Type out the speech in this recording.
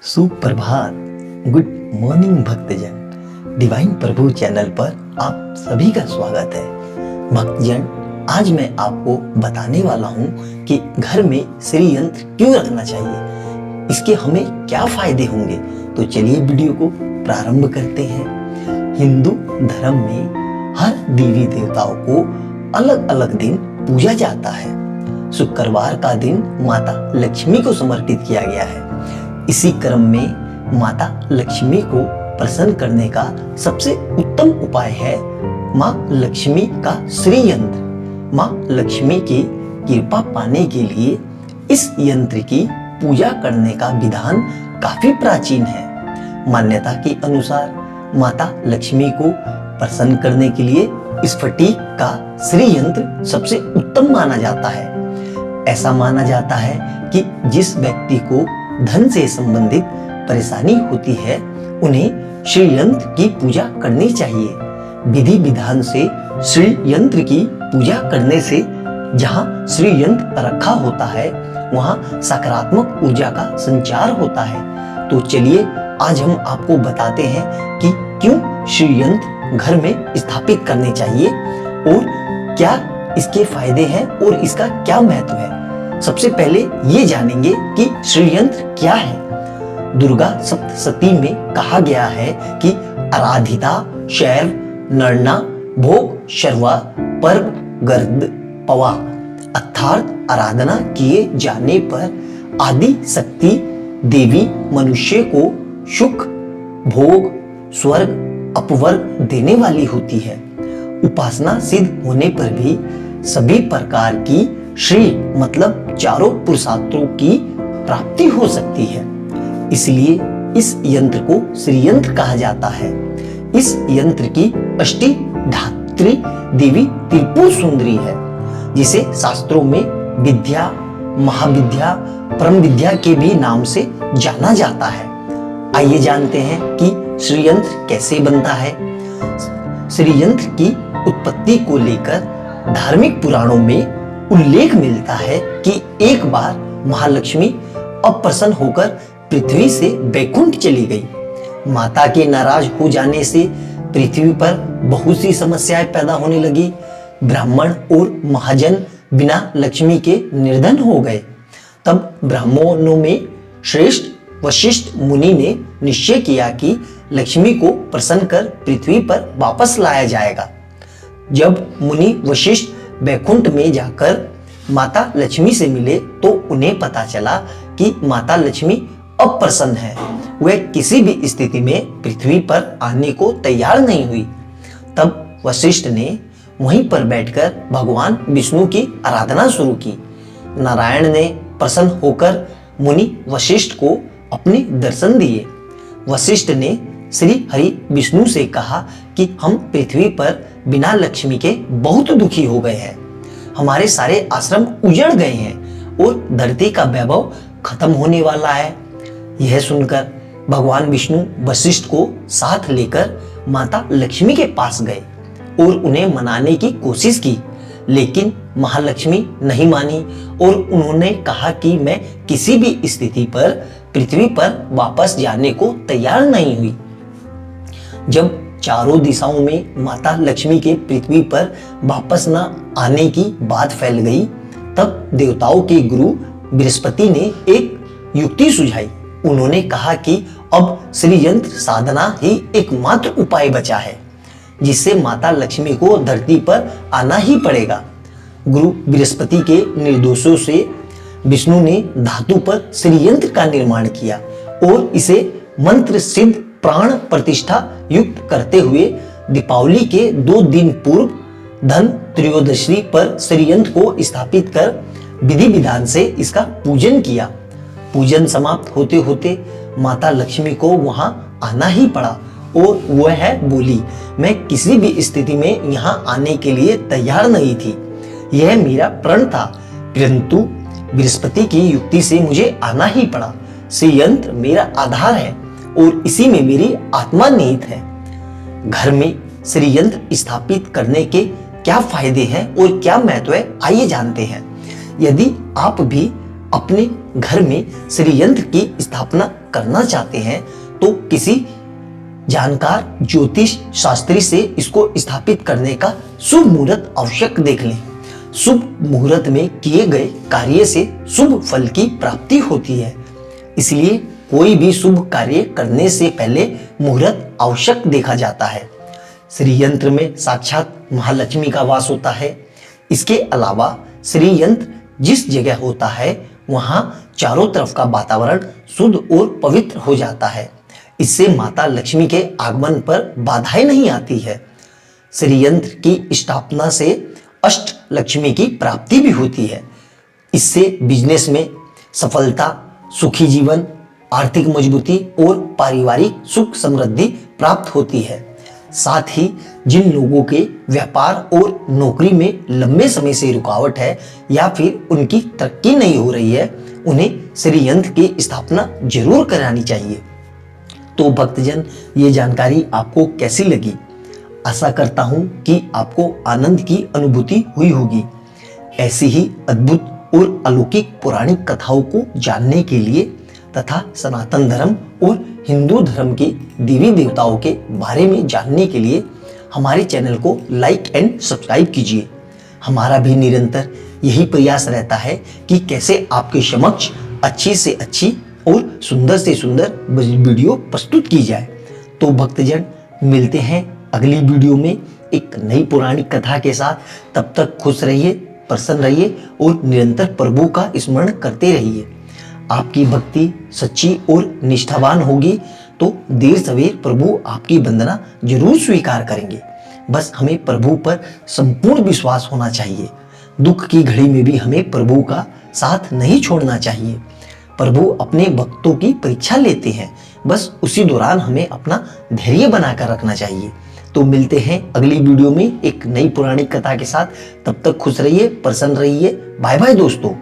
सुप्रभात, good morning भक्तजन। Divine प्रभु channel पर आप सभी का स्वागत है। भक्तजन, आज मैं आपको बताने वाला हूँ कि घर में श्री यंत्र क्यों रखना चाहिए, इसके हमें क्या फायदे होंगे। तो चलिए वीडियो को प्रारंभ करते हैं। हिंदू धर्म में हर देवी देवताओं को अलग अलग दिन पूजा जाता है। शुक्रवार का दिन माता लक्ष्मी को समर्पित किया गया है। इसी क्रम में माता लक्ष्मी को प्रसन्न करने का सबसे उत्तम उपाय है माँ लक्ष्मी का श्री यंत्र। माँ लक्ष्मी की कृपा पाने के लिए इस यंत्र की पूजा करने का विधान काफी प्राचीन है। मान्यता के अनुसार माता लक्ष्मी को प्रसन्न करने के लिए स्फटिक का श्री यंत्र सबसे उत्तम माना जाता है। ऐसा माना जाता है कि जिस व्यक्ति को धन से संबंधित परेशानी होती है, उन्हें श्री यंत्र की पूजा करनी चाहिए। विधि विधान से श्री यंत्र की पूजा करने से जहाँ श्री यंत्र रखा होता है, वहाँ सकारात्मक ऊर्जा का संचार होता है। तो चलिए आज हम आपको बताते हैं कि क्यों श्री यंत्र घर में स्थापित करने चाहिए और क्या इसके फायदे हैं और इसका क्या महत्व है। सबसे पहले ये जानेंगे कि श्री यंत्र क्या है। दुर्गा सप्तशती में कहा गया है कि आराधिता शैव नरना भोग शर्वा पर्व गर्द पवा, अर्थात आराधना किए जाने पर आदि शक्ति देवी मनुष्य को सुख भोग स्वर्ग अपवर्ग देने वाली होती है। उपासना सिद्ध होने पर भी सभी प्रकार की श्री मतलब चारों पुरुषार्थों की प्राप्ति हो सकती है। इसलिए इस यंत्र को श्री यंत्र कहा जाता है। इस यंत्र की अष्टी धात्री देवी त्रिपुर सुंदरी है, जिसे शास्त्रों में विद्या महाविद्या परम विद्या के भी नाम से जाना जाता है। आइए जानते हैं कि श्री यंत्र कैसे बनता है। श्री यंत्र की उत्पत्ति को लेकर धार्मिक पुराणों में उल्लेख मिलता है कि एक बार महालक्ष्मी अप्रसन्न होकर पृथ्वी से बैकुंठ चली गई। माता के नाराज हो जाने से पृथ्वी पर बहुत सी समस्याएं पैदा होने लगी। ब्राह्मण और महाजन बिना लक्ष्मी के निर्धन हो गए। तब ब्राह्मणों में श्रेष्ठ वशिष्ठ मुनि ने निश्चय किया कि लक्ष्मी को प्रसन्न कर पृथ्वी पर वापस लाया जाएगा। जब मुनि वशिष्ठ बैकुंठ में जाकर माता लक्ष्मी से मिले तो उन्हें पता चला कि माता लक्ष्मी अप्रसन्न है। वह किसी भी स्थिति में पृथ्वी पर आने को तैयार नहीं हुई। तब वशिष्ठ ने वहीं पर बैठकर भगवान विष्णु की आराधना शुरू की। नारायण ने प्रसन्न होकर मुनि वशिष्ठ को अपने दर्शन दिए। वशिष्ठ ने श्री हरि विष्णु से कहा कि हम पृथ्वी पर बिना लक्ष्मी के बहुत दुखी हो गए हैं। हमारे सारे आश्रम उजड़ गए हैं और धरती का वैभव खत्म होने वाला है। यह सुनकर भगवान विष्णु वशिष्ठ को साथ लेकर माता लक्ष्मी के पास गए और उन्हें मनाने की कोशिश की, लेकिन महालक्ष्मी नहीं मानी और उन्होंने कहा कि मैं किसी भी स्थिति पर पृथ्वी पर वापस जाने को तैयार नहीं हुई। जब चारों दिशाओं में माता लक्ष्मी के पृथ्वी पर वापस न आने की बात फैल गई, तब देवताओं के गुरु बृहस्पति ने एक युक्ति सुझाई। उन्होंने कहा कि अब श्री यंत्र साधना ही एकमात्र उपाय बचा है, जिससे माता लक्ष्मी को धरती पर आना ही पड़ेगा। गुरु बृहस्पति के निर्देशों से विष्णु ने धातु पर श्री यंत्र का निर्माण किया और इसे मंत्र सिद्ध प्राण प्रतिष्ठा युक्त करते हुए दीपावली के 2 दिन पूर्व धन त्रयोदशी पर श्री यंत्र को स्थापित कर विधि विधान से इसका पूजन किया। पूजन समाप्त होते होते माता लक्ष्मी को वहां आना ही पड़ा और वह बोली, मैं किसी भी स्थिति में यहाँ आने के लिए तैयार नहीं थी। यह मेरा प्रण था, परंतु बृहस्पति की युक्ति से मुझे आना ही पड़ा। श्री यंत्र मेरा आधार है और इसी में मेरी आत्मा निहित है। घर में श्री यंत्र स्थापित करने के क्या फायदे हैं और क्या महत्व है, आइए जानते हैं। यदि आप भी अपने घर में श्री यंत्र की स्थापना करना चाहते हैं तो किसी जानकार ज्योतिष शास्त्री से इसको स्थापित करने का शुभ मुहूर्त आवश्यक देख लें। शुभ मुहूर्त में किए गए कार्य से शुभ फल की प्राप्ति होती है, इसलिए कोई भी शुभ कार्य करने से पहले मुहूर्त आवश्यक देखा जाता है। श्री यंत्र में साक्षात महालक्ष्मी का वास होता है। इसके अलावा श्री यंत्र जिस जगह होता है वहां चारों तरफ का वातावरण शुद्ध और पवित्र हो जाता है। इससे माता लक्ष्मी के आगमन पर बाधाएं नहीं आती है। श्री यंत्र की स्थापना से अष्ट लक्ष्मी की प्राप्ति भी होती है। इससे बिजनेस में सफलता, सुखी जीवन, आर्थिक मजबूती और पारिवारिक सुख समृद्धि प्राप्त होती है। साथ ही जिन लोगों के व्यापार और नौकरी में लंबे समय से रुकावट है या फिर उनकी तरक्की नहीं हो रही है, उन्हें श्री यंत्र की स्थापना जरूर करानी चाहिए। तो भक्तजन, ये जानकारी आपको कैसी लगी? आशा करता हूं कि आपको आनंद की अनुभूति हुई होगी। ऐसी ही अद्भुत और अलौकिक पौराणिक कथाओं को जानने के लिए तथा सनातन धर्म और हिंदू धर्म के देवी देवताओं के बारे में जानने के लिए हमारे चैनल को लाइक एंड सब्सक्राइब कीजिए। हमारा भी निरंतर यही प्रयास रहता है कि कैसे आपके समक्ष अच्छी से अच्छी और सुंदर से सुंदर वीडियो प्रस्तुत की जाए। तो भक्तजन, मिलते हैं अगली वीडियो में एक नई पौराणिक कथा के साथ। तब तक खुश रहिए, प्रसन्न रहिए और निरंतर प्रभु का स्मरण करते रहिए। आपकी भक्ति सच्ची और निष्ठावान होगी तो देर सवेर प्रभु आपकी वंदना जरूर स्वीकार करेंगे। बस हमें प्रभु पर संपूर्ण विश्वास होना चाहिए। दुख की घड़ी में भी हमें प्रभु का साथ नहीं छोड़ना चाहिए। प्रभु अपने भक्तों की परीक्षा लेते हैं, बस उसी दौरान हमें अपना धैर्य बनाकर रखना चाहिए। तो मिलते हैं अगली वीडियो में एक नई पौराणिक कथा के साथ। तब तक खुश रहिए, प्रसन्न रहिए। बाय बाय दोस्तों।